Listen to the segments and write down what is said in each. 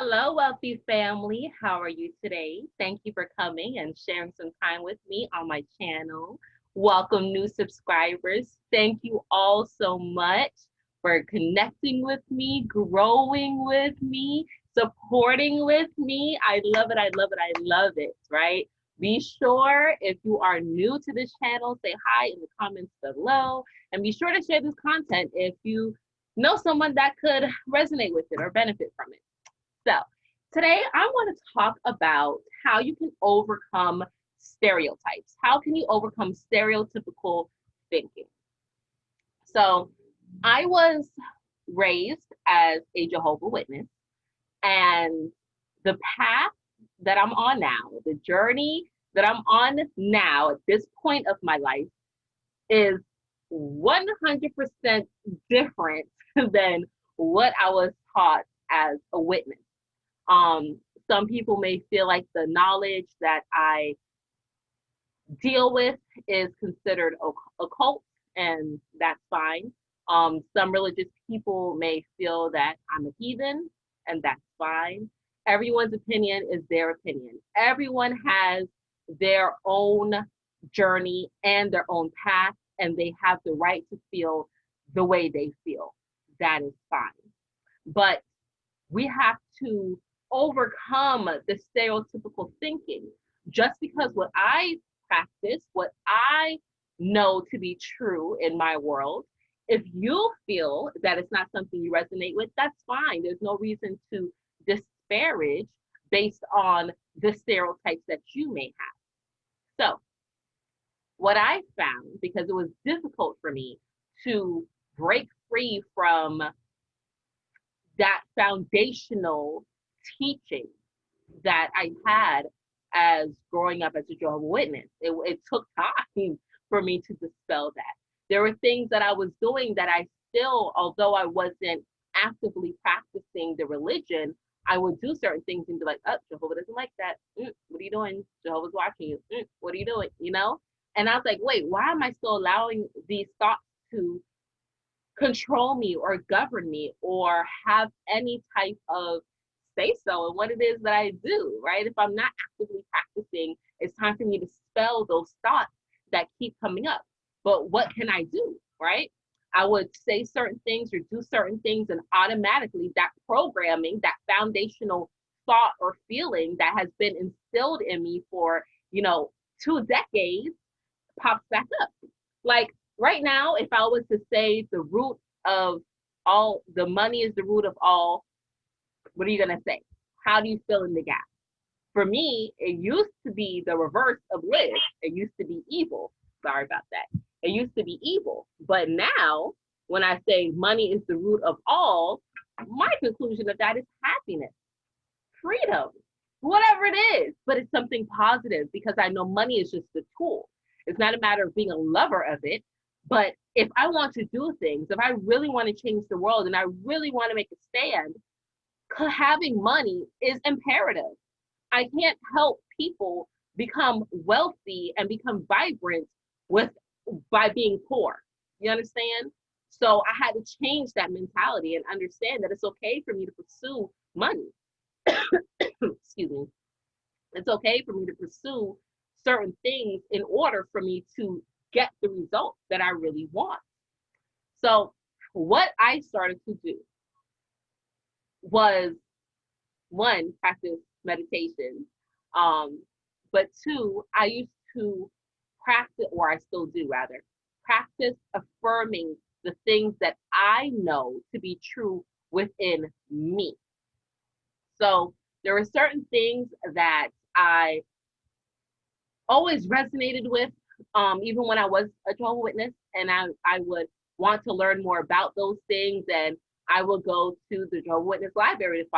Hello, wealthy family. How are you today? Thank you for coming and sharing some time with me on my channel. Welcome, new subscribers. Thank you all so much for connecting with me, growing with me, supporting with me. I love it. I love it. I love it, right? Be sure if you are new to this channel, say hi in the comments below, and be sure to share this content if you know someone that could resonate with it or benefit from it. So, today I want to talk about how you can overcome stereotypes. How can you overcome stereotypical thinking? So, I was raised as a Jehovah Witness, and the path that I'm on now, the journey that I'm on now at this point of my life is 100% different than what I was taught as a witness. Um, some people may feel like the knowledge that I deal with is considered occult, and that's fine. Some religious people may feel that I'm a heathen, and that's fine. Everyone's opinion is their opinion. Everyone has their own journey and their own path, and they have the right to feel the way they feel. That is fine. But we have to overcome the stereotypical thinking. Just because what I practice, what I know to be true in my world, if you feel that it's not something you resonate with, that's fine. There's no reason to disparage based on the stereotypes that you may have. So, what I found, because it was difficult for me to break free from that foundational teaching that I had as growing up as a Jehovah's Witness. It took time for me to dispel that. There were things that I was doing that I still, although I wasn't actively practicing the religion, I would do certain things and be like, oh, Jehovah doesn't like that. What are you doing? Jehovah's watching you. What are you doing? You know? And I was like, wait, why am I still allowing these thoughts to control me or govern me or have any type of say so in what it is that I do, right? If I'm not actively practicing, it's time for me to spell those thoughts that keep coming up. But what can I do, right? I would say certain things or do certain things, and automatically that programming, that foundational thought or feeling that has been instilled in me for, 2 decades pops back up. Like right now, if I was to say the root of all, the money is the root of all, what are you going to say? How do you fill in the gap? For me, it used to be the reverse of live. It used to be evil. Sorry about that. It used to be evil. But now, when I say money is the root of all, my conclusion of that is happiness, freedom, whatever it is. But it's something positive because I know money is just a tool. It's not a matter of being a lover of it. But if I want to do things, if I really want to change the world and I really want to make a stand, having money is imperative. I can't help people become wealthy and become vibrant with by being poor. You understand? So I had to change that mentality and understand that it's okay for me to pursue money. Excuse me. It's okay for me to pursue certain things in order for me to get the results that I really want. So what I started to do was, one, practice meditation. But two, I used to practice, or I still do rather, practice affirming the things that I know to be true within me. So there are certain things that I always resonated with, even when I was a Jehovah's Witness, and I would want to learn more about those things, and I would go to the Jehovah's Witness library to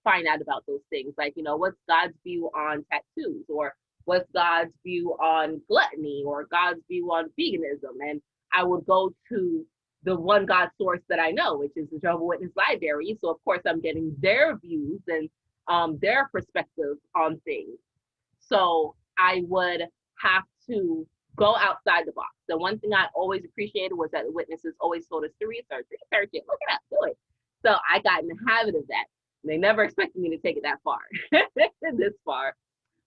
find out about those things. Like, what's God's view on tattoos, or what's God's view on gluttony, or God's view on veganism. And I would go to the one God source that I know, which is the Jehovah's Witness library. So of course I'm getting their views and their perspective on things. So I would have to go outside the box. The one thing I always appreciated was that the witnesses always told us to research it, look it up, do it. So I got in the habit of that. They never expected me to take it that far, this far.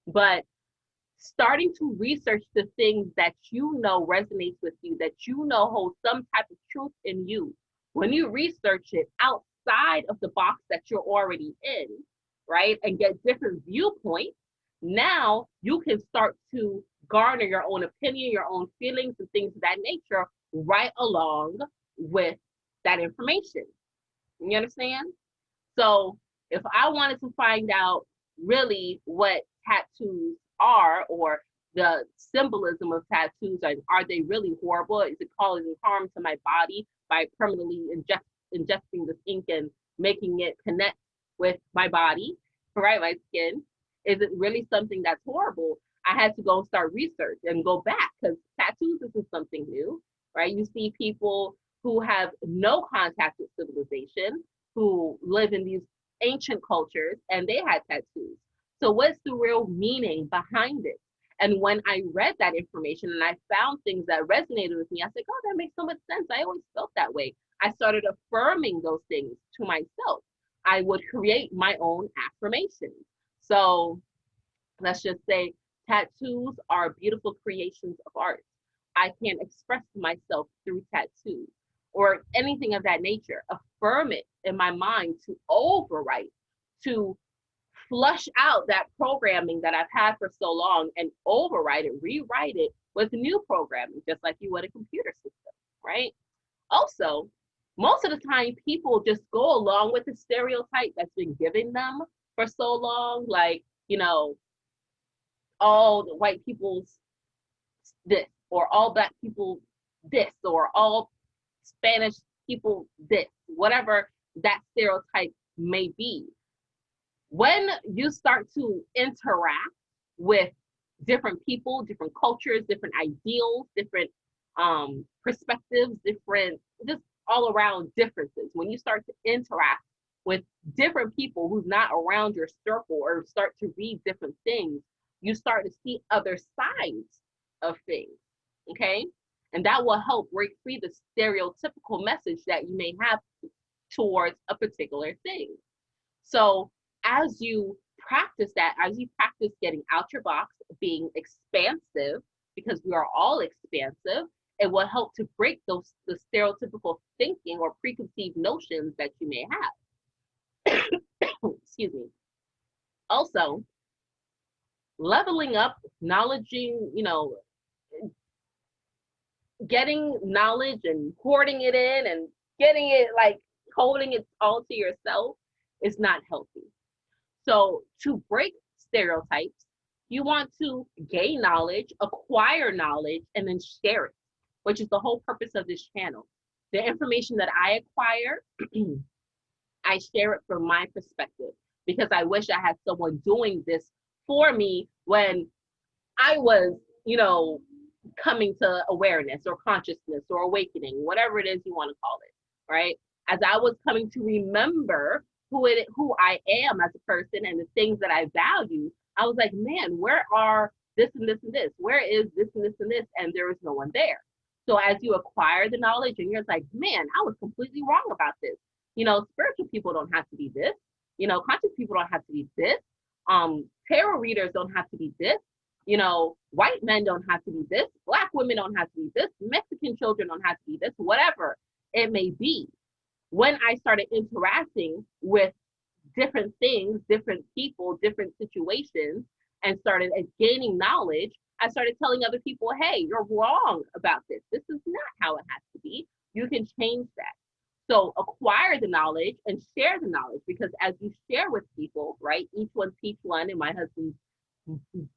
But starting to research the things that you know resonates with you, that you know holds some type of truth in you. When you research it outside of the box that you're already in, right, and get different viewpoints, now you can start to garner your own opinion, your own feelings, and things of that nature right along with that information. You understand? So if I wanted to find out really what tattoos are, or the symbolism of tattoos, are they really horrible? Is it causing harm to my body by permanently ingesting this ink and making it connect with my body, right, my skin? Is it really something that's horrible? I had to go start research and go back, because tattoos isn't something new, right? You see people who have no contact with civilization, who live in these ancient cultures, and they had tattoos. So what's the real meaning behind it? And when I read that information and I found things that resonated with me, I said, oh, that makes so much sense. I always felt that way. I started affirming those things to myself. I would create my own affirmations. So let's just say tattoos are beautiful creations of art. I can express myself through tattoos or anything of that nature. Affirm it in my mind to overwrite, to flush out that programming that I've had for so long and overwrite it, rewrite it with new programming, just like you would a computer system, right? Also, most of the time, people just go along with the stereotype that's been given them for so long, like, all the white people's this, or all black people this, or all Spanish people this, whatever that stereotype may be. When you start to interact with different people, different cultures, different ideals, different perspectives, different, just all around differences, when you start to interact with different people who's not around your circle, or start to read different things, you start to see other sides of things, okay? And that will help break free the stereotypical message that you may have towards a particular thing. So as you practice that, as you practice getting out your box, being expansive, because we are all expansive, it will help to break the stereotypical thinking or preconceived notions that you may have. Excuse me. Also, leveling up, knowledging, getting knowledge and hoarding it in and getting it, like holding it all to yourself, is not healthy. So to break stereotypes, you want to gain knowledge, acquire knowledge, and then share it, which is the whole purpose of this channel. The information that I acquire, I share it from my perspective, because I wish I had someone doing this for me when I was, coming to awareness or consciousness or awakening, whatever it is you want to call it, right? As I was coming to remember who I am as a person and the things that I value, I was like, man, where are this and this and this? Where is this and this and this? And there is no one there. So as you acquire the knowledge and you're like, man, I was completely wrong about this. Spiritual people don't have to be this. Conscious people don't have to be this. Tarot readers don't have to be this. White men don't have to be this. Black women don't have to be this. Mexican children don't have to be this. Whatever it may be. When I started interacting with different things, different people, different situations, and started gaining knowledge, I started telling other people, hey, you're wrong about this. This is not how it has to be. You can change that. So acquire the knowledge and share the knowledge, because as you share with people, right, each one teach one, in my husband's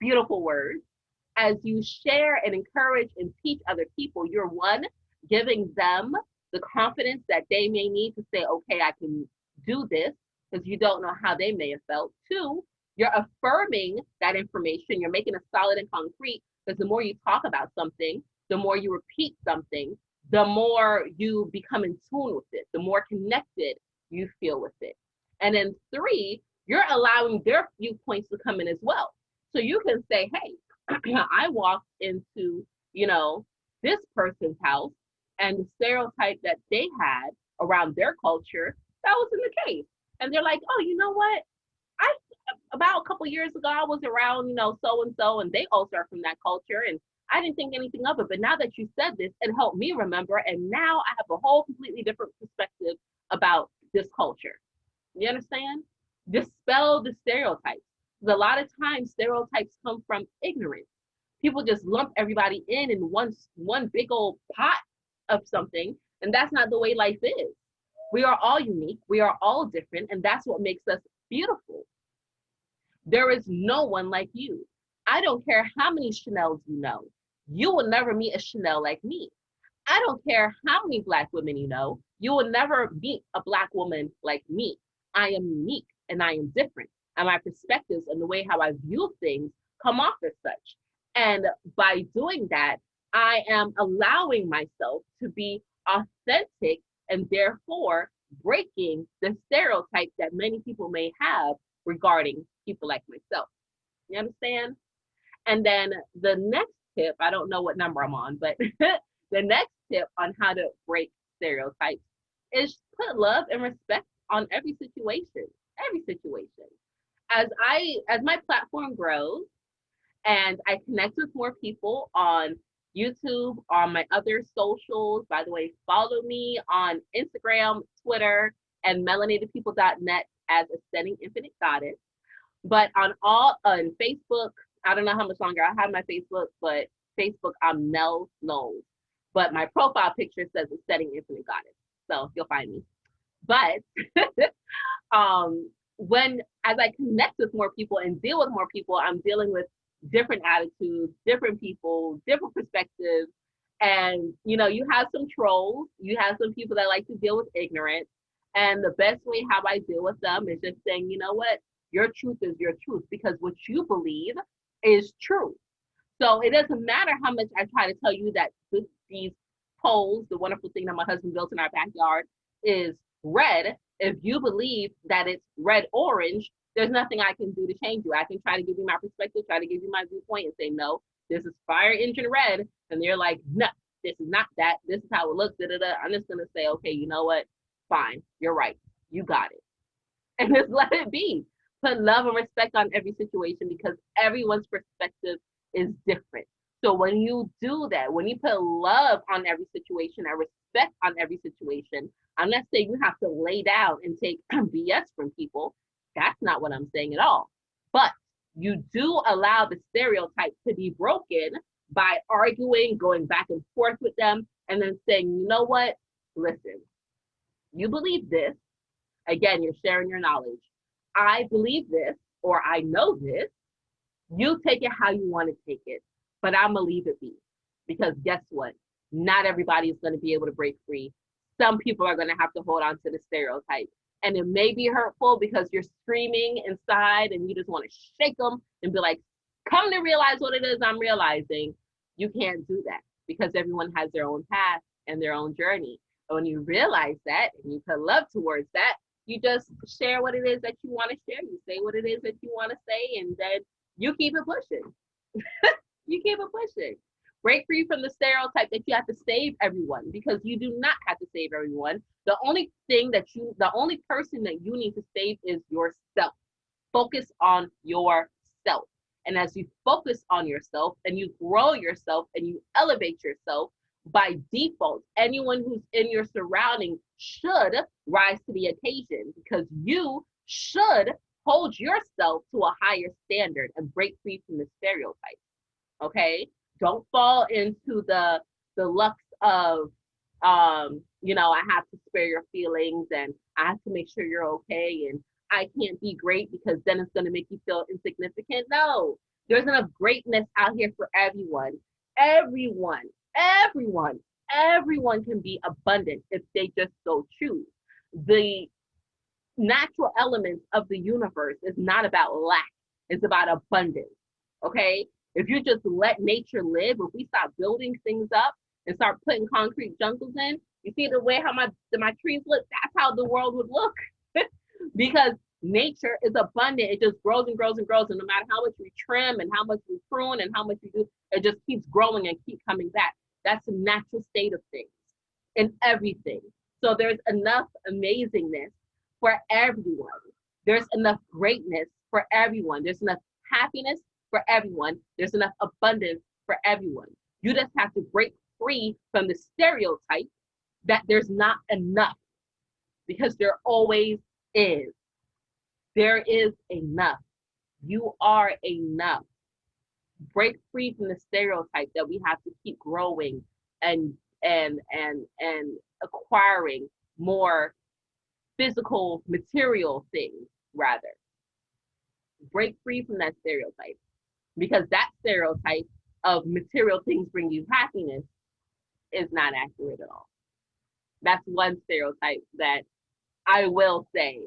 beautiful words, as you share and encourage and teach other people, you're one, giving them the confidence that they may need to say, okay, I can do this, because you don't know how they may have felt. Two, you're affirming that information. You're making it solid and concrete, because the more you talk about something, the more you repeat something, the more you become in tune with it, the more connected you feel with it. And then three, you're allowing their viewpoints to come in as well. So you can say, hey, I walked into, this person's house, and the stereotype that they had around their culture, that wasn't the case. And they're like, oh, you know what? I about a couple years ago, I was around, so and so, and they also are from that culture, and I didn't think anything of it. But now that you said this, it helped me remember, and now I have a whole completely different perspective about this culture. You understand? Dispel the stereotypes. Because a lot of times, stereotypes come from ignorance. People just lump everybody in one big old pot of something, and that's not the way life is. We are all unique. We are all different, and that's what makes us beautiful. There is no one like you. I don't care how many Chanels you know. You will never meet a Chanel like me. I don't care how many Black women you know. You will never meet a Black woman like me. I am unique and I am different. And my perspectives and the way how I view things come off as such. And by doing that, I am allowing myself to be authentic and therefore breaking the stereotype that many people may have regarding people like myself. You understand? And then the next tip, I don't know what number I'm on, but the next tip on how to break stereotypes is put love and respect on every situation. Every situation. As my platform grows and I connect with more people on YouTube, on my other socials. By the way, follow me on Instagram, Twitter, and melanatedpeople.net as Ascending Infinite Goddess. But on Facebook, I don't know how much longer I have my Facebook, but Facebook, I'm Nell Knowles. But my profile picture says Ascending Infinite Goddess. So you'll find me. But when as I connect with more people and deal with more people, I'm dealing with different attitudes, different people, different perspectives. And you have some trolls, you have some people that like to deal with ignorance. And the best way how I deal with them is just saying, you know what, your truth is your truth, because what you believe is true. So it doesn't matter how much I try to tell you that these poles, the wonderful thing that my husband built in our backyard, is red. If you believe that it's red orange, there's nothing I can do to change you. I can try to give you my perspective, try to give you my viewpoint and say, no, this is fire engine red. And they're like, no, this is not that. This is how it looks. Da, da, da. I'm just going to say, okay, you know what? Fine. You're right. You got it. And just let it be. Put love and respect on every situation because everyone's perspective is different. So when you do that, when you put love on every situation and respect on every situation, I'm not saying you have to lay down and take BS from people. That's not what I'm saying at all. But you do allow the stereotype to be broken by arguing, going back and forth with them, and then saying, you know what? Listen, you believe this. Again, you're sharing your knowledge. I believe this, or I know this. You take it how you want to take it, but I'm going to leave it be. Because guess what? Not everybody is going to be able to break free. Some people are going to have to hold on to the stereotype. And it may be hurtful because you're screaming inside and you just want to shake them and be like, come to realize what it is I'm realizing. You can't do that because everyone has their own path and their own journey. And when you realize that and you put love towards that, you just share what it is that you want to share. You say what it is that you want to say, and then you keep it pushing. You keep it pushing. Break free from the stereotype that you have to save everyone, because you do not have to save everyone. The only person that you need to save is yourself. Focus on yourself. And as you focus on yourself and you grow yourself and you elevate yourself, by default, anyone who's in your surrounding should rise to the occasion, because you should hold yourself to a higher standard and break free from the stereotype. Okay? Don't fall into the lux of I have to spare your feelings and I have to make sure you're okay and I can't be great because then it's going to make you feel insignificant. No, there's enough greatness out here for everyone. Everyone, everyone can be abundant if they just so choose. The natural elements of the universe is not about lack, it's about abundance. Okay? If you just let nature live, if we stop building things up and start putting concrete jungles in, you see the way how my trees look, that's how the world would look. Because nature is abundant. It just grows and grows and grows. And no matter how much we trim and how much we prune and how much we do, it just keeps growing and keep coming back. That's the natural state of things in everything. So there's enough amazingness for everyone. There's enough greatness for everyone. There's enough happiness for everyone. There's enough abundance for everyone. You just have to break free from the stereotype that there's not enough, because there always is. There is enough. You are enough. Break free from the stereotype that we have to keep growing and acquiring more physical material things. Rather, break free from that stereotype, because that stereotype of material things bring you happiness is not accurate at all. That's one stereotype that I will say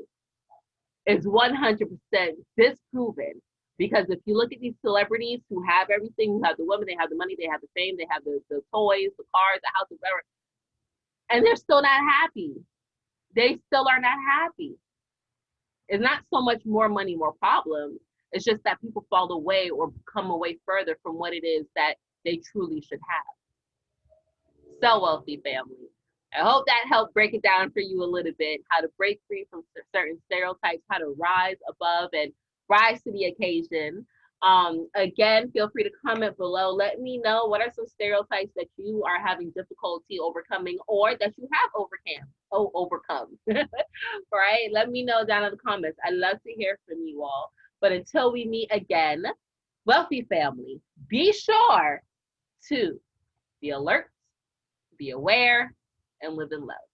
is 100% disproven. Because if you look at these celebrities who have everything, who have the women, they have the money, they have the fame, they have the toys, the cars, the house, whatever, and they're still not happy. They still are not happy. It's not so much more money, more problems. It's just that people fall away or come away further from what it is that they truly should have. So, wealthy family, I hope that helped break it down for you a little bit, how to break free from certain stereotypes, how to rise above and rise to the occasion. Again, feel free to comment below. Let me know what are some stereotypes that you are having difficulty overcoming, or that you have overcome. Right? Let me know down in the comments. I love to hear from you all. But until we meet again, wealthy family, be sure to be alert, be aware, and live in love.